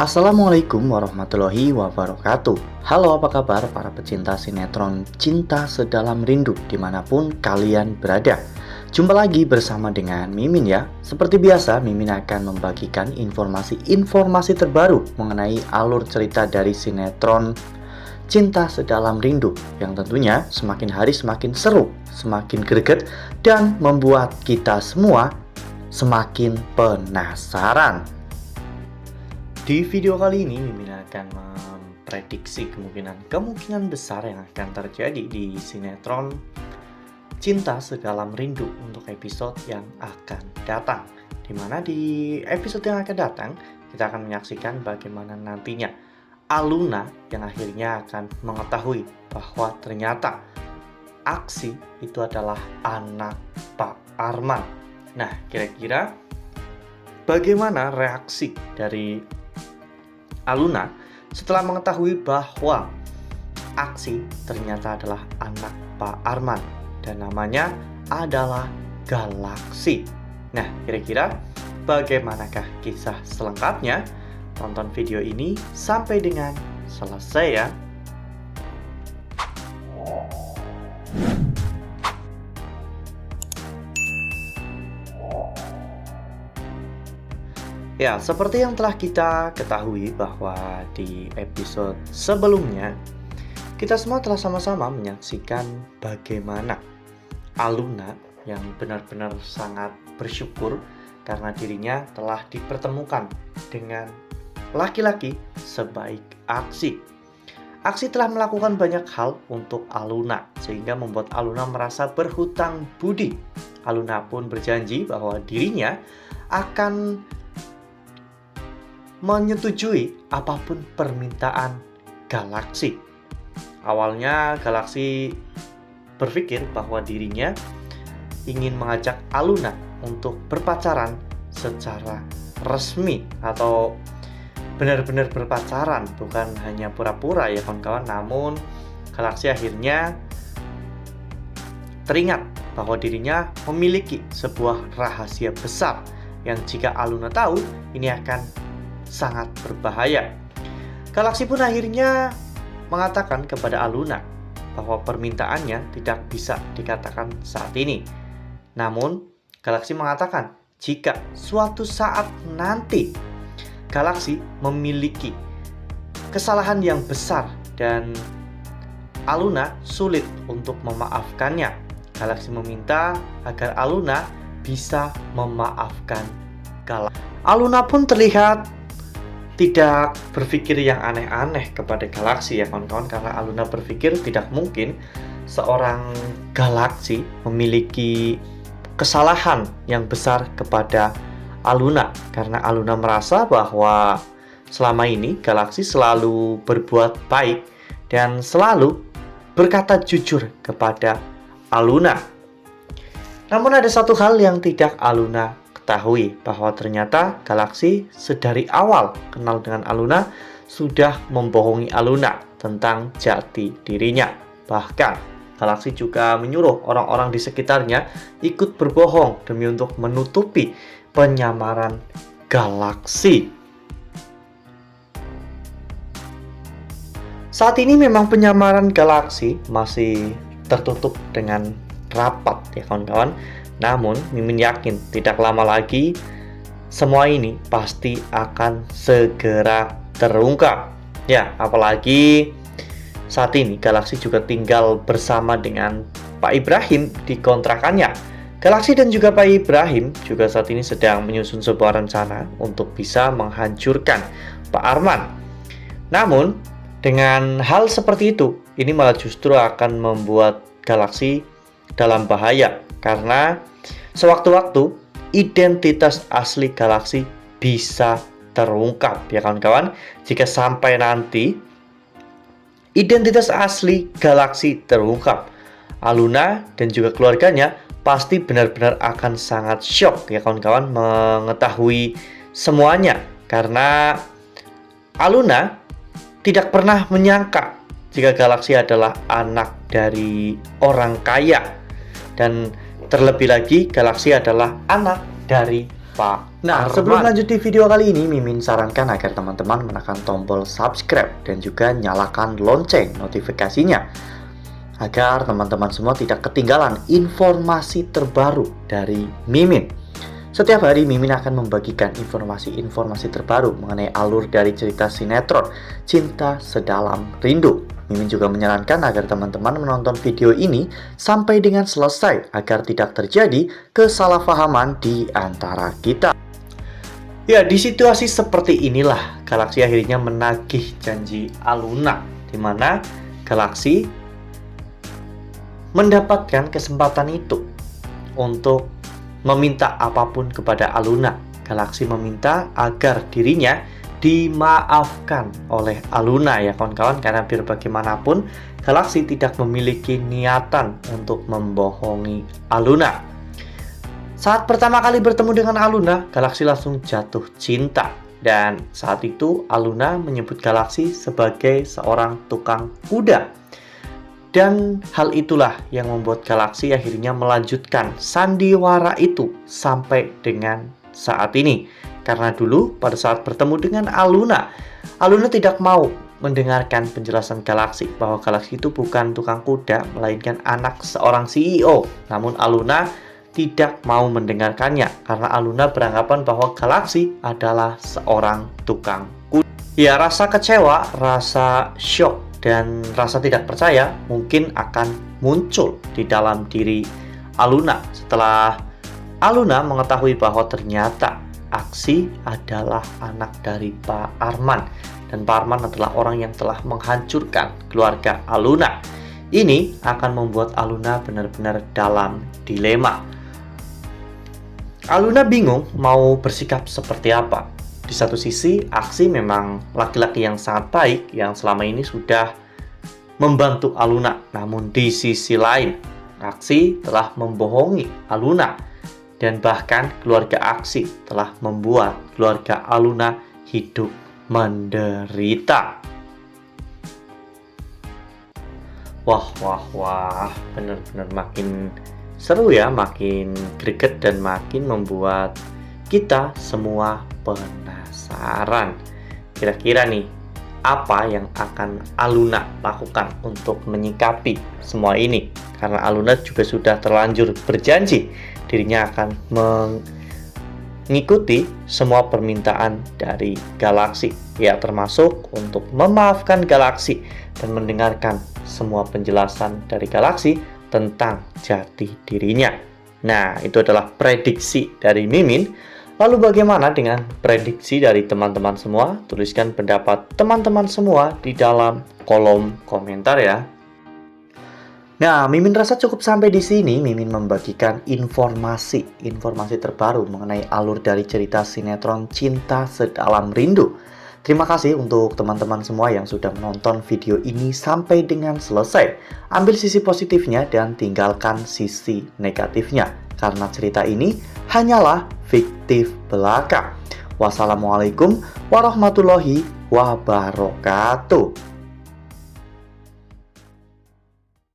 Assalamualaikum warahmatullahi wabarakatuh. Halo, apa kabar para pecinta sinetron Cinta Sedalam Rindu dimanapun kalian berada. Jumpa lagi bersama dengan Mimin ya. Seperti biasa, Mimin akan membagikan informasi terbaru mengenai alur cerita dari sinetron Cinta Sedalam Rindu yang tentunya semakin hari semakin seru, semakin greget, dan membuat kita semua semakin penasaran. Di video kali ini, Mimin akan memprediksi kemungkinan besar yang akan terjadi di sinetron Cinta Sedalam Rindu untuk episode yang akan datang. Dimana di episode yang akan datang, kita akan menyaksikan bagaimana nantinya Aluna yang akhirnya akan mengetahui bahwa ternyata Aksi itu adalah anak Pak Arman. Nah, kira-kira bagaimana reaksi dari Aluna setelah mengetahui bahwa Aksi ternyata adalah anak Pak Arman dan namanya adalah Galaksi. Nah, kira-kira bagaimanakah kisah selengkapnya? Tonton video ini sampai dengan selesai ya. Ya, seperti yang telah kita ketahui bahwa di episode sebelumnya kita semua telah sama-sama menyaksikan bagaimana Aluna yang benar-benar sangat bersyukur karena dirinya telah dipertemukan dengan laki-laki sebaik Aksi. Aksi telah melakukan banyak hal untuk Aluna sehingga membuat Aluna merasa berhutang budi. Aluna pun berjanji bahwa dirinya akan menyetujui apapun permintaan Galaksi. Awalnya Galaksi berpikir bahwa dirinya ingin mengajak Aluna untuk berpacaran secara resmi atau benar-benar berpacaran, bukan hanya pura-pura ya kawan-kawan. Namun Galaksi akhirnya teringat bahwa dirinya memiliki sebuah rahasia besar yang jika Aluna tahu ini akan sangat berbahaya. Galaksi pun akhirnya mengatakan kepada Aluna bahwa permintaannya tidak bisa dikatakan saat ini. Namun Galaksi mengatakan jika suatu saat nanti Galaksi memiliki kesalahan yang besar dan Aluna sulit untuk memaafkannya, Galaksi meminta agar Aluna bisa memaafkan Galaksi. Aluna pun terlihat tidak berpikir yang aneh-aneh kepada Galaksi ya kawan-kawan, karena Aluna berpikir tidak mungkin seorang Galaksi memiliki kesalahan yang besar kepada Aluna, karena Aluna merasa bahwa selama ini Galaksi selalu berbuat baik dan selalu berkata jujur kepada Aluna. Namun ada satu hal yang tidak Aluna ketahui, bahwa ternyata Galaksi sedari awal kenal dengan Aluna sudah membohongi Aluna tentang jati dirinya. Bahkan Galaksi juga menyuruh orang-orang di sekitarnya ikut berbohong demi untuk menutupi penyamaran Galaksi. Saat ini memang penyamaran Galaksi masih tertutup dengan rapat ya kawan-kawan. Namun Mimin yakin tidak lama lagi semua ini pasti akan segera terungkap. Ya, apalagi saat ini Galaksi juga tinggal bersama dengan Pak Ibrahim di kontrakannya. Galaksi dan juga Pak Ibrahim juga saat ini sedang menyusun sebuah rencana untuk bisa menghancurkan Pak Arman. Namun dengan hal seperti itu, ini malah justru akan membuat Galaksi dalam bahaya, karena sewaktu-waktu identitas asli Galaksi bisa terungkap ya kawan-kawan. Jika sampai nanti identitas asli Galaksi terungkap, Aluna dan juga keluarganya pasti benar-benar akan sangat shock ya kawan-kawan mengetahui semuanya, karena Aluna tidak pernah menyangka jika Galaksi adalah anak dari orang kaya, dan terlebih lagi Galaksi adalah anak dari Pak Nah, sebelum lanjut di video kali ini, Mimin sarankan agar teman-teman menekan tombol subscribe dan juga nyalakan lonceng notifikasinya agar teman-teman semua tidak ketinggalan informasi terbaru dari Mimin. Setiap hari Mimin akan membagikan informasi-informasi terbaru mengenai alur dari cerita sinetron Cinta Sedalam Rindu. Mimin juga menyarankan agar teman-teman menonton video ini sampai dengan selesai agar tidak terjadi kesalahpahaman di antara kita. Ya, di situasi seperti inilah Galaxy akhirnya menagih janji Aluna, di mana Galaxy mendapatkan kesempatan itu untuk meminta apapun kepada Aluna. Galaxy meminta agar dirinya dimaafkan oleh Aluna ya kawan-kawan, karena biar bagaimanapun Galaxy tidak memiliki niatan untuk membohongi Aluna. Saat pertama kali bertemu dengan Aluna, Galaxy langsung jatuh cinta, dan saat itu Aluna menyebut Galaxy sebagai seorang tukang kuda. Dan hal itulah yang membuat Galaxy akhirnya melanjutkan sandiwara itu sampai dengan saat ini. Karena dulu pada saat bertemu dengan Aluna tidak mau mendengarkan penjelasan Galaxy bahwa Galaxy itu bukan tukang kuda, melainkan anak seorang CEO. Namun Aluna tidak mau mendengarkannya karena Aluna beranggapan bahwa Galaxy adalah seorang tukang kuda. Ya, rasa kecewa, rasa shock, dan rasa tidak percaya mungkin akan muncul di dalam diri Aluna setelah Aluna mengetahui bahwa ternyata Aksi adalah anak dari Pak Arman, dan Pak Arman adalah orang yang telah menghancurkan keluarga Aluna. Ini akan membuat Aluna benar-benar dalam dilema. Aluna bingung mau bersikap seperti apa. Di satu sisi, Aksi memang laki-laki yang sangat baik yang selama ini sudah membantu Aluna. Namun di sisi lain, Aksi telah membohongi Aluna. Dan bahkan keluarga Aksi telah membuat keluarga Aluna hidup menderita. Wah, benar-benar makin seru ya, makin greget dan makin membuat kita semua penasaran. Kira-kira nih, apa yang akan Aluna lakukan untuk menyikapi semua ini? Karena Aluna juga sudah terlanjur berjanji dirinya akan mengikuti semua permintaan dari Galaxy, ya termasuk untuk memaafkan Galaxy dan mendengarkan semua penjelasan dari Galaxy tentang jati dirinya. Nah, itu adalah prediksi dari Mimin. Lalu bagaimana dengan prediksi dari teman-teman semua? Tuliskan pendapat teman-teman semua di dalam kolom komentar ya. Nah, Mimin rasa cukup sampai di sini. Mimin membagikan informasi terbaru mengenai alur dari cerita sinetron Cinta Sedalam Rindu. Terima kasih untuk teman-teman semua yang sudah menonton video ini sampai dengan selesai. Ambil sisi positifnya dan tinggalkan sisi negatifnya, karena cerita ini hanyalah fiktif belaka. Wassalamualaikum warahmatullahi wabarakatuh.